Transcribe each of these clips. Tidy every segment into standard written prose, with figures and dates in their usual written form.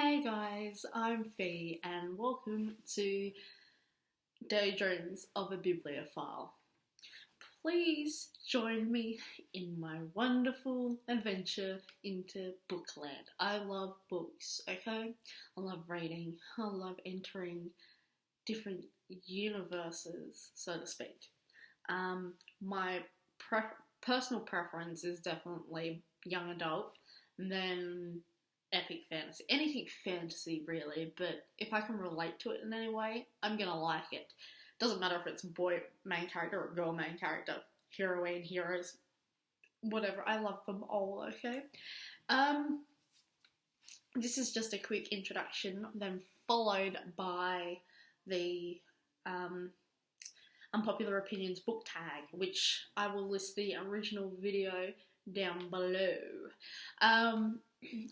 Hey guys, I'm Fee and welcome to Daydreams of a Bibliophile. Please join me in my wonderful adventure into bookland. I love books, okay? I love reading, I love entering different universes, so to speak. My personal preference is definitely young adult, and then epic fantasy. Anything fantasy, really, but if I can relate to it in any way, I'm gonna like it. Doesn't matter if it's boy main character or girl main character, heroine, heroes, whatever. I love them all, okay? This is just a quick introduction, then followed by the Unpopular Opinions book tag, which I will list the original video down below.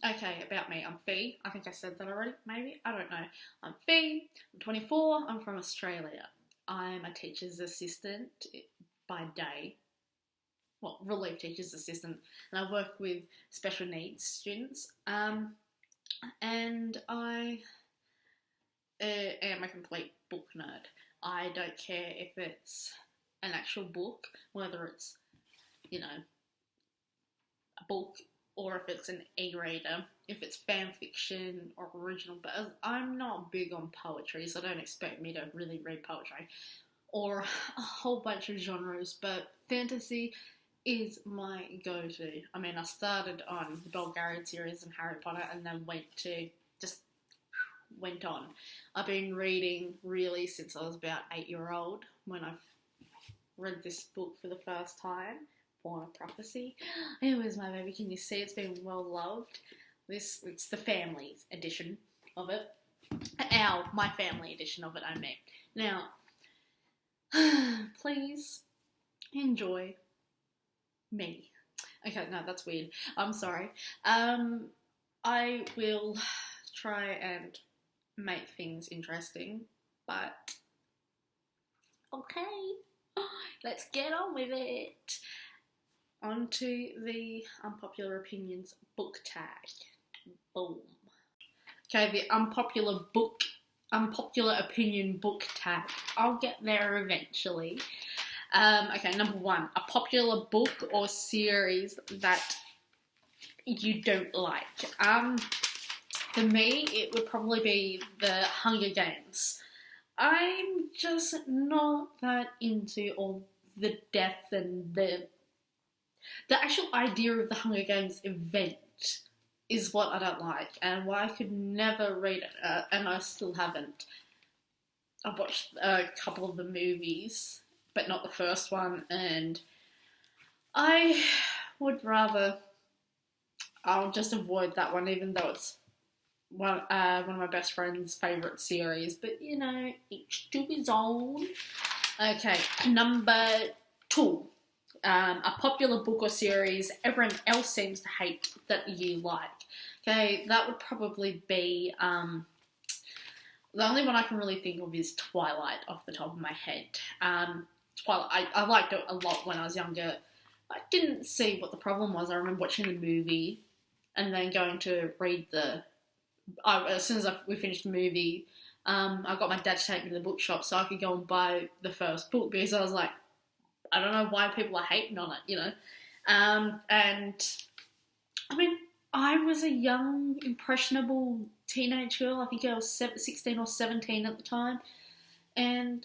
Okay, about me. I'm Fee. I think I said that already, maybe? I don't know. I'm Fee. I'm 24. I'm from Australia. I'm a teacher's assistant by day. Well, relief teacher's assistant. And I work with special needs students. And I am a complete book nerd. I don't care if it's an actual book, whether it's, a book, or if it's an e-reader, if it's fan fiction or original, but I'm not big on poetry, so don't expect me to really read poetry or a whole bunch of genres, but fantasy is my go-to. I mean, I started on the Bulgarian series and Harry Potter and then went on. I've been reading really since I was about 8-year-old when I read this book for the first time. Born a Prophecy. It was my baby. Can you see it's been well loved? It's the family edition of it. My family edition of it, I mean. Now, please enjoy me. Okay, no, that's weird. I'm sorry. I will try and make things interesting, but okay, let's get on with it. On to the Unpopular Opinions book tag. Boom. Okay, the Unpopular Opinion book tag. I'll get there eventually. Okay, number 1. A popular book or series that you don't like. For me, it would probably be The Hunger Games. I'm just not that into all the death and the actual idea of the Hunger Games event is what I don't like, and why I could never read it, and I still haven't. I've watched a couple of the movies, but not the first one, and I would rather, I'll just avoid that one, even though it's one of my best friend's favourite series, but each to his own. Okay, number 2. A popular book or series everyone else seems to hate that you like. Okay, that would probably be, the only one I can really think of is Twilight off the top of my head. Twilight, I liked it a lot when I was younger. I didn't see what the problem was. I remember watching the movie and then going to read as soon as we finished the movie, I got my dad to take me to the bookshop so I could go and buy the first book, because I was like, I don't know why people are hating on it, and I mean, I was a young, impressionable teenage girl. I think I was 16 or 17 at the time, and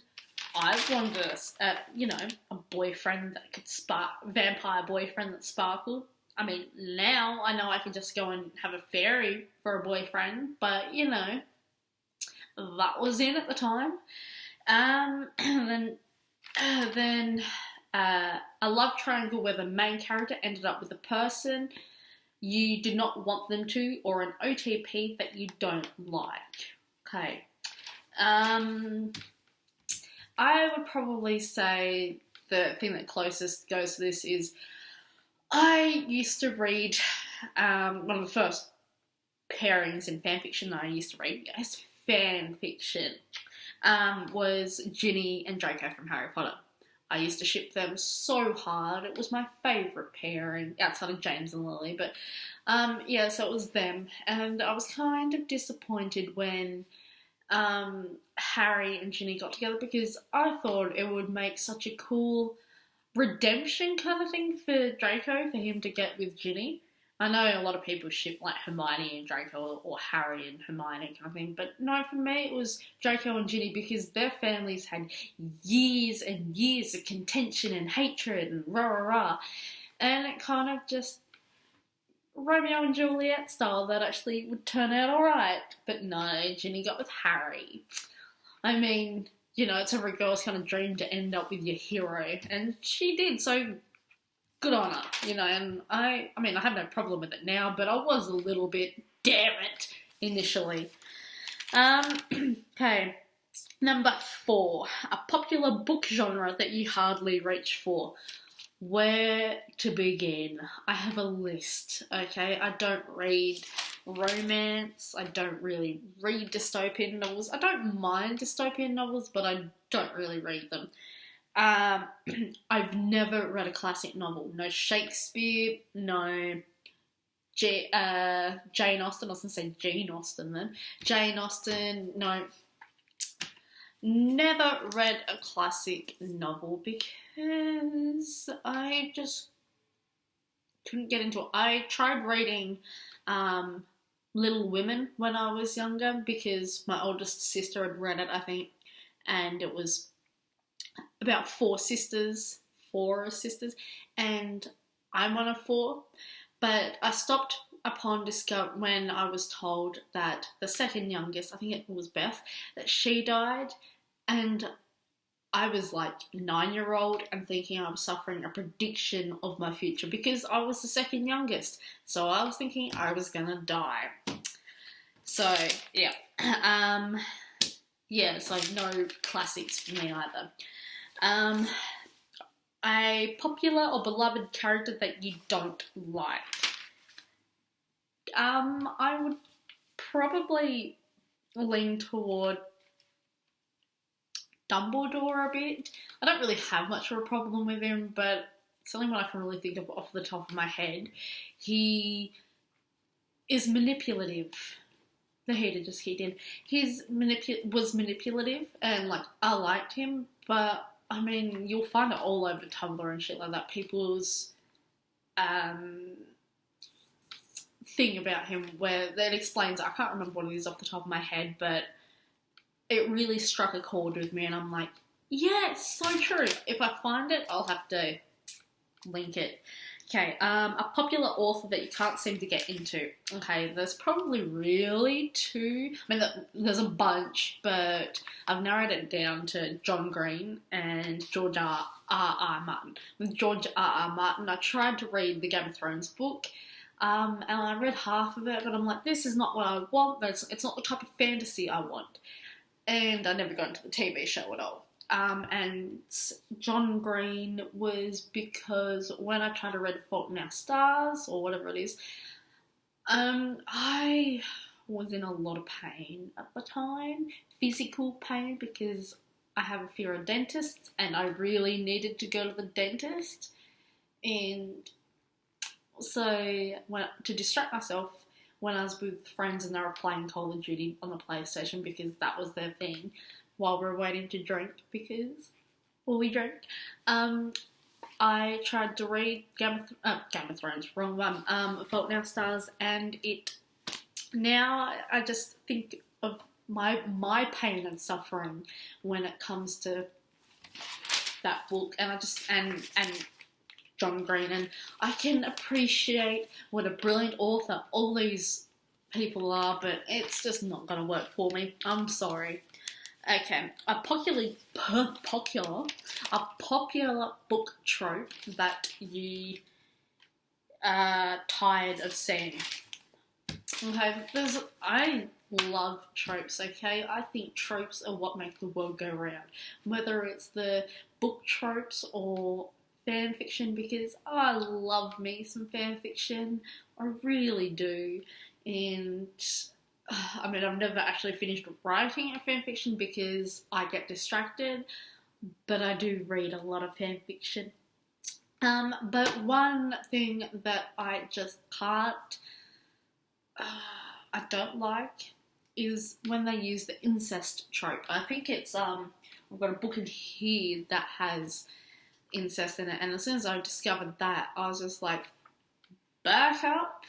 I wanted a boyfriend that could vampire boyfriend that sparkled. I mean, now I know I can just go and have a fairy for a boyfriend, but that was in at the time. And then a love triangle where the main character ended up with the person you did not want them to, or an OTP that you don't like. Okay. I would probably say the thing that closest goes to this is I used to read, one of the first pairings in fanfiction that I used to read, yes, fanfiction, was Ginny and Draco from Harry Potter. I used to ship them so hard. It was my favourite pairing, outside of James and Lily. But yeah, so it was them. And I was kind of disappointed when Harry and Ginny got together, because I thought it would make such a cool redemption kind of thing for Draco, for him to get with Ginny. I know a lot of people ship like Hermione and Draco, or Harry and Hermione kind of thing, but no, for me it was Draco and Ginny, because their families had years and years of contention and hatred and rah rah rah, and it kind of just Romeo and Juliet style that actually would turn out alright. But no, Ginny got with Harry. I mean, you know, it's every girl's kind of dream to end up with your hero, and she did, so good on her, you know. And I mean, I have no problem with it now, but I was a little bit, damn it, initially. Okay, number 4, a popular book genre that you hardly reach for. Where to begin? I have a list, okay? I don't read romance. I don't really read dystopian novels. I don't mind dystopian novels, but I don't really read them. I've never read a classic novel. No Shakespeare, no Jane Austen. I was going to say Jane Austen then. Jane Austen, no. Never read a classic novel because I just couldn't get into it. I tried reading Little Women when I was younger, because my oldest sister had read it, I think, and it was about 4 sisters, and I'm one of 4, but I stopped upon when I was told that the second youngest, I think it was Beth, that she died, and I was like 9-year-old and thinking I was suffering a prediction of my future, because I was the second youngest, so I was thinking I was gonna die. So yeah, yeah, so no classics for me either. A popular or beloved character that you don't like. I would probably lean toward Dumbledore a bit. I don't really have much of a problem with him, but it's only one I can really think of off the top of my head. He is manipulative. The heater just kicked in. Was manipulative, and like I liked him, but I mean, you'll find it all over Tumblr and shit like that. People's thing about him where that explains, I can't remember what it is off the top of my head, but it really struck a chord with me, and I'm like, yeah, it's so true. If I find it, I'll have to link it. Okay, a popular author that you can't seem to get into. Okay, there's probably really 2. I mean, there's a bunch, but I've narrowed it down to John Green and George R.R. Martin. With George R.R. Martin, I tried to read the Game of Thrones book, and I read half of it, but I'm like, this is not what I want. It's not the type of fantasy I want. And I never got into the TV show at all. And John Green was because when I tried to read Fault in Our Stars, or whatever it is, I was in a lot of pain at the time. Physical pain, because I have a fear of dentists, and I really needed to go to the dentist. And so, to distract myself, when I was with friends and they were playing Call of Duty on the PlayStation, because that was their thing, while we were waiting to drink, we drank, I tried to read Game of Thrones, wrong one, Fault in Our Stars, and now I just think of my pain and suffering when it comes to that book, and and John Green, and I can appreciate what a brilliant author all these people are, but it's just not going to work for me. I'm sorry. Okay, a popular book trope that you are tired of seeing. Okay, I love tropes, okay? I think tropes are what make the world go round. Whether it's the book tropes or fan fiction, because I love me some fan fiction. I really do. And I mean, I've never actually finished writing a fan fiction because I get distracted. but I do read a lot of fan fiction. But one thing that I just can't, I don't like, is when they use the incest trope. I think it's, I've got a book in here that has incest in it, and as soon as I discovered that, I was just like, back up.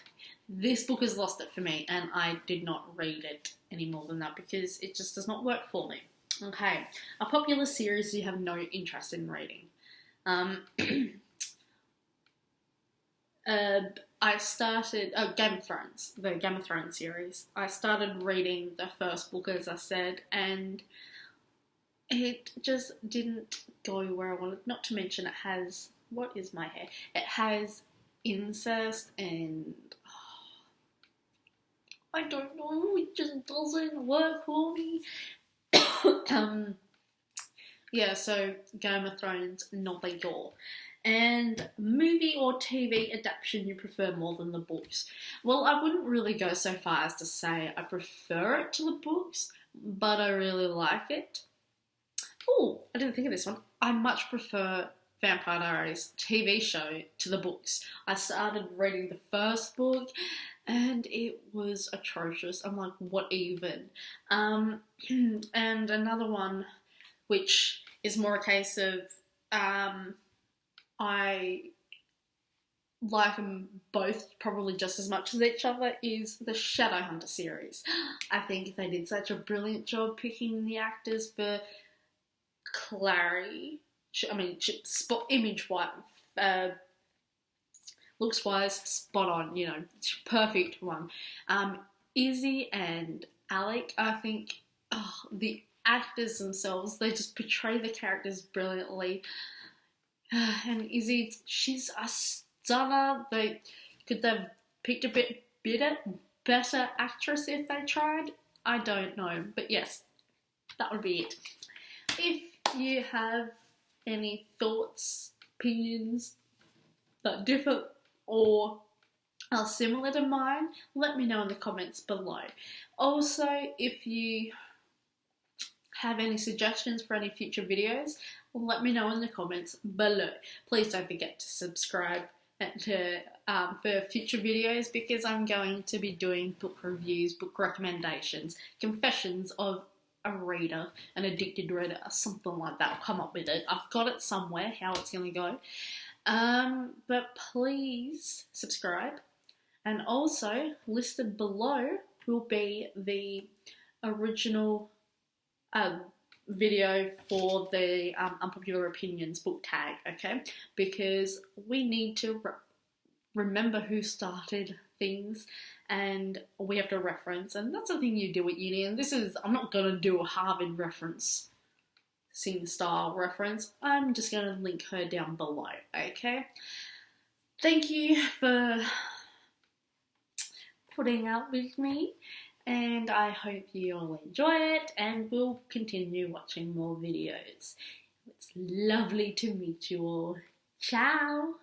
This book has lost it for me, and I did not read it any more than that because it just does not work for me. Okay, a popular series you have no interest in reading. I started Game of Thrones, the Game of Thrones series. I started reading the first book, as I said, and it just didn't go where I wanted. Not to mention it has, what is my hair? It has incest and I don't know, it just doesn't work for me. Yeah, so Game of Thrones, not like all. And movie or TV adaptation you prefer more than the books? Well, I wouldn't really go so far as to say I prefer it to the books, but I really like it. Oh, I didn't think of this one. I much prefer Vampire Diaries TV show to the books. I started reading the first book and it was atrocious. I'm like, what even? And another one which is more a case of I like them both probably just as much as each other is the Shadowhunter series. I think they did such a brilliant job picking the actors for clarity. I mean, image-wise, looks-wise, spot on, you know, perfect one. Izzy and Alec, I think, the actors themselves, they just portray the characters brilliantly. And Izzy, she's a stunner. They could have picked a bit better actress if they tried. I don't know, but yes, that would be it. If you have any thoughts, opinions that differ or are similar to mine, let me know in the comments below. Also, if you have any suggestions for any future videos, let me know in the comments below. Please don't forget to subscribe for future videos because I'm going to be doing book reviews, book recommendations, confessions of a reader, an addicted reader, or something like that. I'll come up with it. I've got it somewhere, how it's going to go. But please subscribe. And also, listed below will be the original video for the Unpopular Opinions book tag, okay? Because we need to remember who started things and we have to reference, and that's the thing you do at uni, and this is, I'm not going to do a Harvard reference, style reference, I'm just going to link her down below, okay? Thank you for putting up with me, and I hope you all enjoy it, and we'll continue watching more videos. It's lovely to meet you all. Ciao!